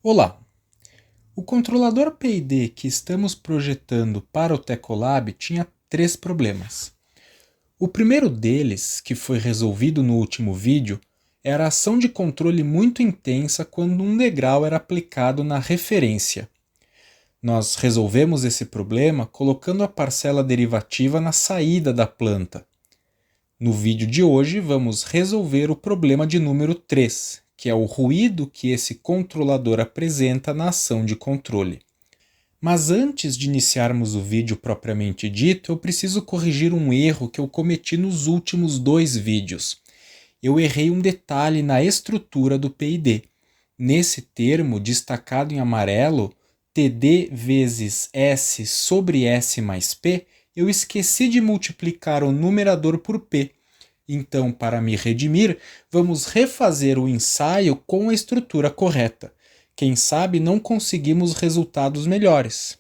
Olá! O controlador PID que estamos projetando para o Tecolab tinha três problemas. O primeiro deles, que foi resolvido no último vídeo, era a ação de controle muito intensa quando um degrau era aplicado na referência. Nós resolvemos esse problema colocando a parcela derivativa na saída da planta. No vídeo de hoje vamos resolver o problema de número 3, que é o ruído que esse controlador apresenta na ação de controle. Mas antes de iniciarmos o vídeo propriamente dito, eu preciso corrigir um erro que eu cometi nos últimos dois vídeos. Eu errei um detalhe na estrutura do PID. Nesse termo, destacado em amarelo, TD vezes S sobre S mais P, eu esqueci de multiplicar o numerador por P. Então, para me redimir, vamos refazer o ensaio com a estrutura correta. Quem sabe não conseguimos resultados melhores.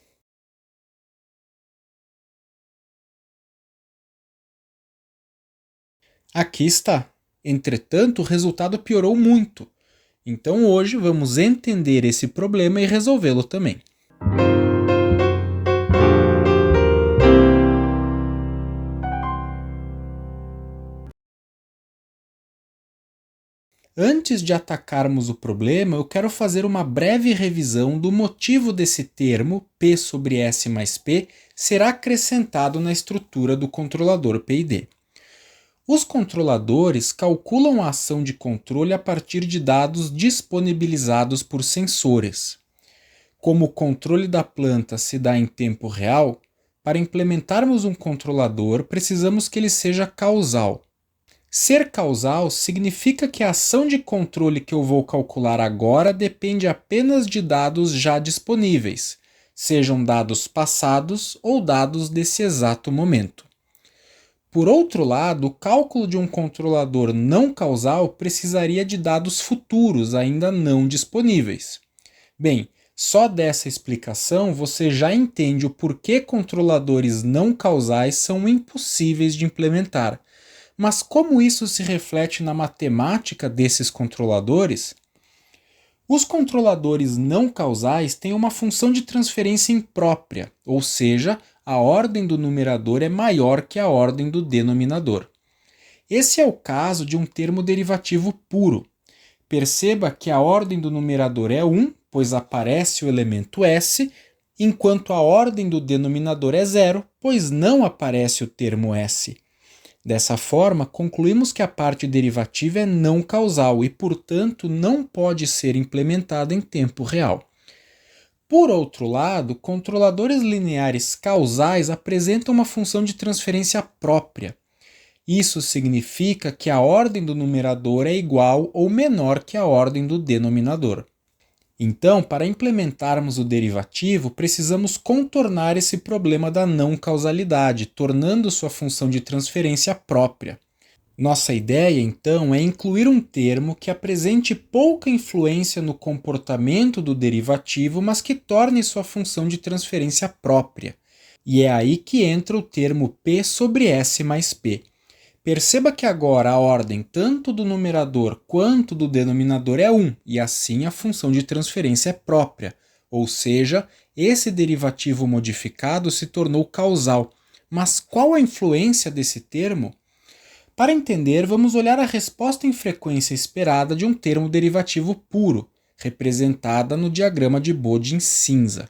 Aqui está. Entretanto, o resultado piorou muito. Então hoje vamos entender esse problema e resolvê-lo também. Antes de atacarmos o problema, eu quero fazer uma breve revisão do motivo desse termo, P sobre S mais P, ser acrescentado na estrutura do controlador PID. Os controladores calculam a ação de controle a partir de dados disponibilizados por sensores. Como o controle da planta se dá em tempo real, para implementarmos um controlador, precisamos que ele seja causal. Ser causal significa que a ação de controle que eu vou calcular agora depende apenas de dados já disponíveis, sejam dados passados ou dados desse exato momento. Por outro lado, o cálculo de um controlador não causal precisaria de dados futuros ainda não disponíveis. Bem, só dessa explicação você já entende o porquê controladores não causais são impossíveis de implementar. Mas como isso se reflete na matemática desses controladores? Os controladores não causais têm uma função de transferência imprópria, ou seja, a ordem do numerador é maior que a ordem do denominador. Esse é o caso de um termo derivativo puro. Perceba que a ordem do numerador é 1, pois aparece o elemento S, enquanto a ordem do denominador é 0, pois não aparece o termo S. Dessa forma, concluímos que a parte derivativa é não causal e, portanto, não pode ser implementada em tempo real. Por outro lado, controladores lineares causais apresentam uma função de transferência própria. Isso significa que a ordem do numerador é igual ou menor que a ordem do denominador. Então, para implementarmos o derivativo, precisamos contornar esse problema da não causalidade, tornando sua função de transferência própria. Nossa ideia, então, é incluir um termo que apresente pouca influência no comportamento do derivativo, mas que torne sua função de transferência própria. E é aí que entra o termo P sobre S mais P. Perceba que agora a ordem tanto do numerador quanto do denominador é 1, e assim a função de transferência é própria, ou seja, esse derivativo modificado se tornou causal. Mas qual a influência desse termo? Para entender, vamos olhar a resposta em frequência esperada de um termo derivativo puro, representada no diagrama de Bode em cinza.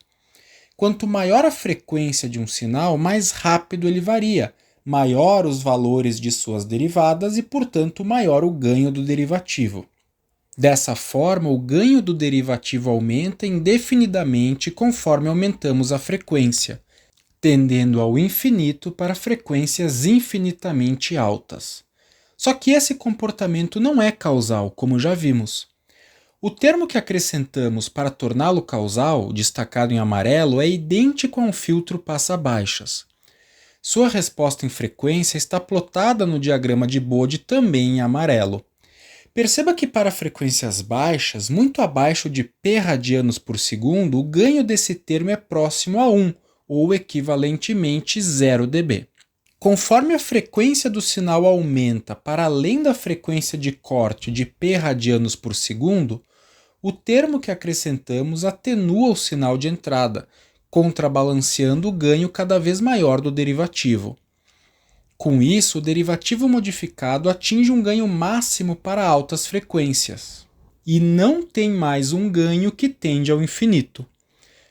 Quanto maior a frequência de um sinal, mais rápido ele varia, maior os valores de suas derivadas e, portanto, maior o ganho do derivativo. Dessa forma, o ganho do derivativo aumenta indefinidamente conforme aumentamos a frequência, tendendo ao infinito para frequências infinitamente altas. Só que esse comportamento não é causal, como já vimos. O termo que acrescentamos para torná-lo causal, destacado em amarelo, é idêntico a um filtro passa-baixas. Sua resposta em frequência está plotada no diagrama de Bode também em amarelo. Perceba que para frequências baixas, muito abaixo de p radianos por segundo, o ganho desse termo é próximo a 1, ou equivalentemente 0 dB. Conforme a frequência do sinal aumenta para além da frequência de corte de p radianos por segundo, o termo que acrescentamos atenua o sinal de entrada, contrabalanceando o ganho cada vez maior do derivativo. Com isso, o derivativo modificado atinge um ganho máximo para altas frequências e não tem mais um ganho que tende ao infinito.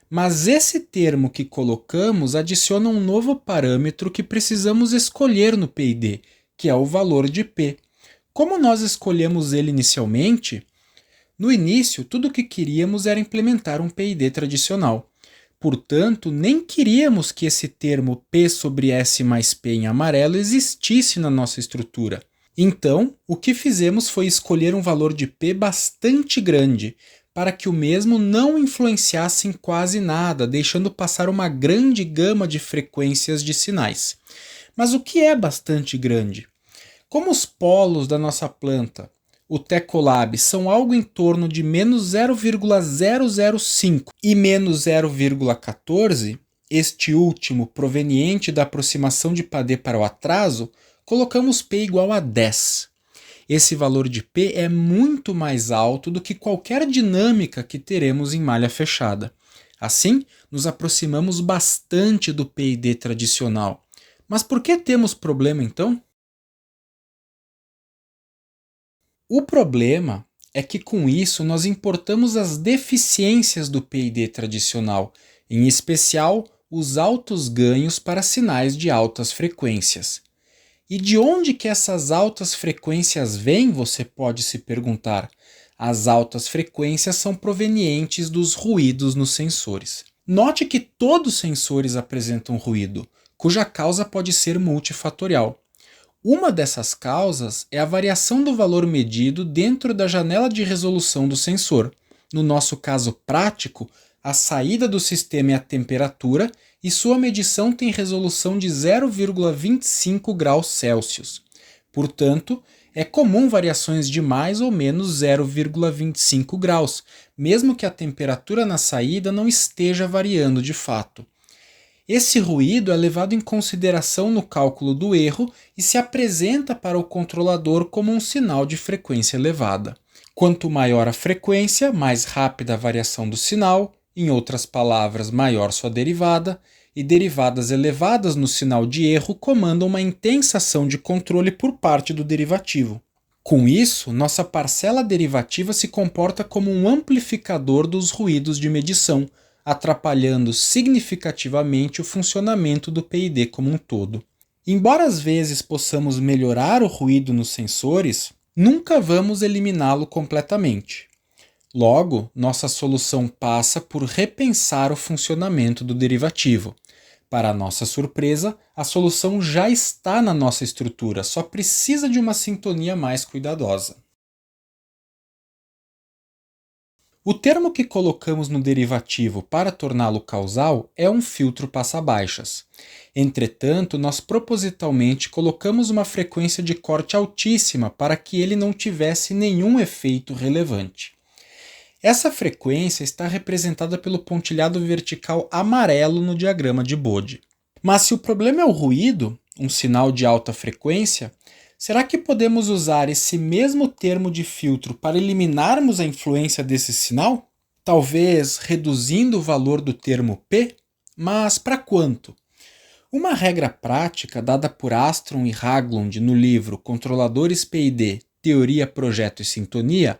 Mas esse termo que colocamos adiciona um novo parâmetro que precisamos escolher no PID, que é o valor de P. Como nós escolhemos ele inicialmente, no início tudo o que queríamos era implementar um PID tradicional. Portanto, nem queríamos que esse termo P sobre S mais P em amarelo existisse na nossa estrutura. Então, o que fizemos foi escolher um valor de P bastante grande, para que o mesmo não influenciasse em quase nada, deixando passar uma grande gama de frequências de sinais. Mas o que é bastante grande? Como os polos da nossa planta, o Tecolab, são algo em torno de menos 0,005 e menos 0,14, este último proveniente da aproximação de Padé para o atraso, colocamos P igual a 10. Esse valor de P é muito mais alto do que qualquer dinâmica que teremos em malha fechada. Assim, nos aproximamos bastante do PID tradicional. Mas por que temos problema então? O problema é que com isso nós importamos as deficiências do PID tradicional, em especial os altos ganhos para sinais de altas frequências. E de onde que essas altas frequências vêm, você pode se perguntar. As altas frequências são provenientes dos ruídos nos sensores. Note que todos os sensores apresentam ruído, cuja causa pode ser multifatorial. Uma dessas causas é a variação do valor medido dentro da janela de resolução do sensor. No nosso caso prático, a saída do sistema é a temperatura e sua medição tem resolução de 0,25 graus Celsius. Portanto, é comum variações de mais ou menos 0,25 graus, mesmo que a temperatura na saída não esteja variando de fato. Esse ruído é levado em consideração no cálculo do erro e se apresenta para o controlador como um sinal de frequência elevada. Quanto maior a frequência, mais rápida a variação do sinal, em outras palavras, maior sua derivada, e derivadas elevadas no sinal de erro comandam uma intensa ação de controle por parte do derivativo. Com isso, nossa parcela derivativa se comporta como um amplificador dos ruídos de medição, atrapalhando significativamente o funcionamento do PID como um todo. Embora às vezes possamos melhorar o ruído nos sensores, nunca vamos eliminá-lo completamente. Logo, nossa solução passa por repensar o funcionamento do derivativo. Para nossa surpresa, a solução já está na nossa estrutura, só precisa de uma sintonia mais cuidadosa. O termo que colocamos no derivativo para torná-lo causal é um filtro passa-baixas. Entretanto, nós propositalmente colocamos uma frequência de corte altíssima para que ele não tivesse nenhum efeito relevante. Essa frequência está representada pelo pontilhado vertical amarelo no diagrama de Bode. Mas se o problema é o ruído, um sinal de alta frequência, será que podemos usar esse mesmo termo de filtro para eliminarmos a influência desse sinal? Talvez reduzindo o valor do termo P? Mas para quanto? Uma regra prática dada por Astrom e Haglund no livro Controladores PID, Teoria, Projeto e Sintonia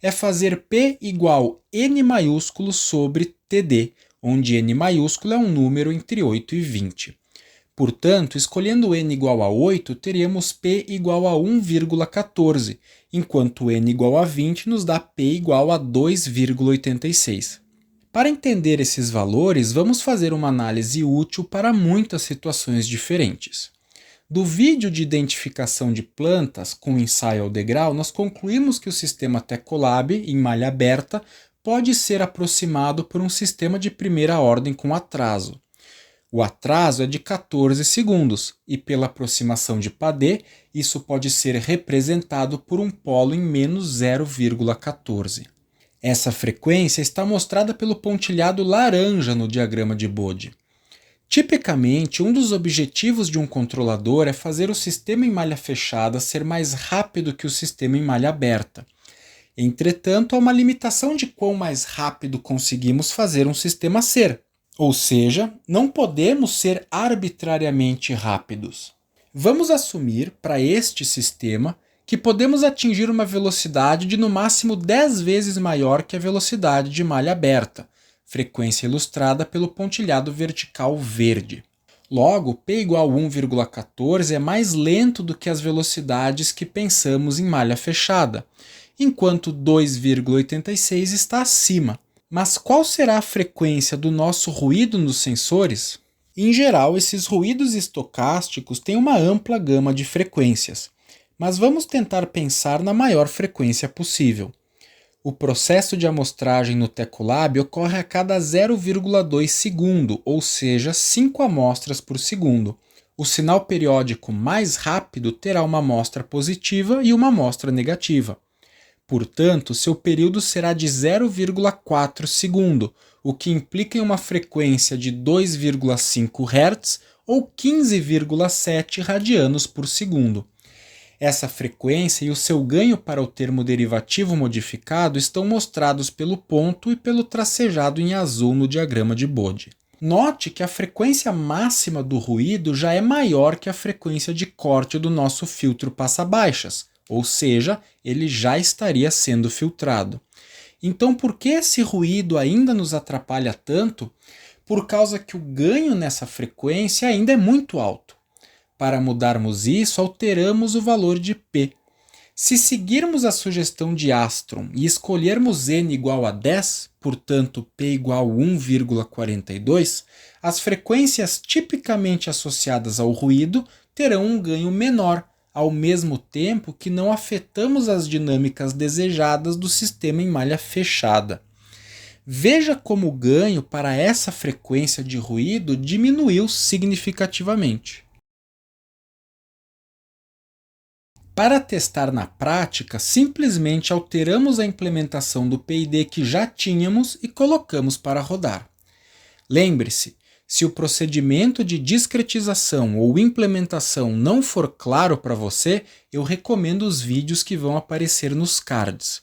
é fazer P igual N maiúsculo sobre TD, onde N maiúsculo é um número entre 8 e 20. Portanto, escolhendo N igual a 8, teríamos P igual a 1,14, enquanto N igual a 20 nos dá P igual a 2,86. Para entender esses valores, vamos fazer uma análise útil para muitas situações diferentes. Do vídeo de identificação de plantas com ensaio ao degrau, nós concluímos que o sistema Tecolab, em malha aberta, pode ser aproximado por um sistema de primeira ordem com atraso. O atraso é de 14 segundos e, pela aproximação de Padé, isso pode ser representado por um polo em menos 0,14. Essa frequência está mostrada pelo pontilhado laranja no diagrama de Bode. Tipicamente, um dos objetivos de um controlador é fazer o sistema em malha fechada ser mais rápido que o sistema em malha aberta. Entretanto, há uma limitação de quão mais rápido conseguimos fazer um sistema ser. Ou seja, não podemos ser arbitrariamente rápidos. Vamos assumir, para este sistema, que podemos atingir uma velocidade de no máximo 10 vezes maior que a velocidade de malha aberta, frequência ilustrada pelo pontilhado vertical verde. Logo, p igual a 1,14 é mais lento do que as velocidades que pensamos em malha fechada, enquanto 2,86 está acima. Mas qual será a frequência do nosso ruído nos sensores? Em geral, esses ruídos estocásticos têm uma ampla gama de frequências, mas vamos tentar pensar na maior frequência possível. O processo de amostragem no Tecolab ocorre a cada 0,2 segundo, ou seja, 5 amostras por segundo. O sinal periódico mais rápido terá uma amostra positiva e uma amostra negativa. Portanto, seu período será de 0,4 segundo, o que implica em uma frequência de 2,5 Hz ou 15,7 radianos por segundo. Essa frequência e o seu ganho para o termo derivativo modificado estão mostrados pelo ponto e pelo tracejado em azul no diagrama de Bode. Note que a frequência máxima do ruído já é maior que a frequência de corte do nosso filtro passa-baixas, ou seja, ele já estaria sendo filtrado. Então, por que esse ruído ainda nos atrapalha tanto? Por causa que o ganho nessa frequência ainda é muito alto. Para mudarmos isso, alteramos o valor de P. Se seguirmos a sugestão de Astrom e escolhermos n igual a 10, portanto P igual a 1,42, as frequências tipicamente associadas ao ruído terão um ganho menor, ao mesmo tempo que não afetamos as dinâmicas desejadas do sistema em malha fechada. Veja como o ganho para essa frequência de ruído diminuiu significativamente. Para testar na prática, simplesmente alteramos a implementação do PID que já tínhamos e colocamos para rodar. Lembre-se, se o procedimento de discretização ou implementação não for claro para você, eu recomendo os vídeos que vão aparecer nos cards.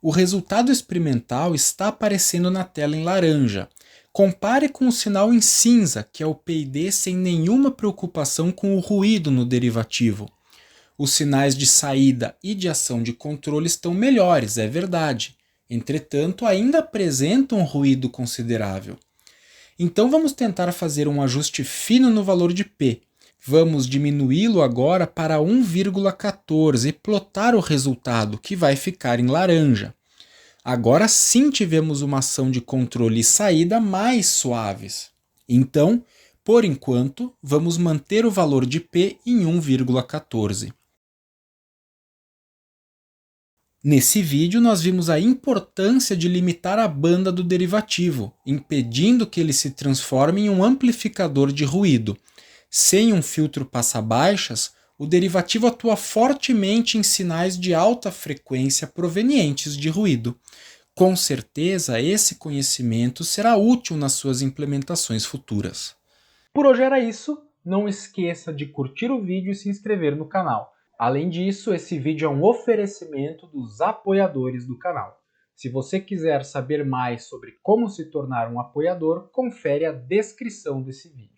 O resultado experimental está aparecendo na tela em laranja. Compare com o sinal em cinza, que é o PID sem nenhuma preocupação com o ruído no derivativo. Os sinais de saída e de ação de controle estão melhores, é verdade. Entretanto, ainda apresentam um ruído considerável. Então vamos tentar fazer um ajuste fino no valor de P. Vamos diminuí-lo agora para 1,14 e plotar o resultado, que vai ficar em laranja. Agora sim tivemos uma ação de controle e saída mais suaves. Então, por enquanto, vamos manter o valor de P em 1,14. Nesse vídeo, nós vimos a importância de limitar a banda do derivativo, impedindo que ele se transforme em um amplificador de ruído. Sem um filtro passa-baixas, o derivativo atua fortemente em sinais de alta frequência provenientes de ruído. Com certeza, esse conhecimento será útil nas suas implementações futuras. Por hoje era isso. Não esqueça de curtir o vídeo e se inscrever no canal. Além disso, esse vídeo é um oferecimento dos apoiadores do canal. Se você quiser saber mais sobre como se tornar um apoiador, confere a descrição desse vídeo.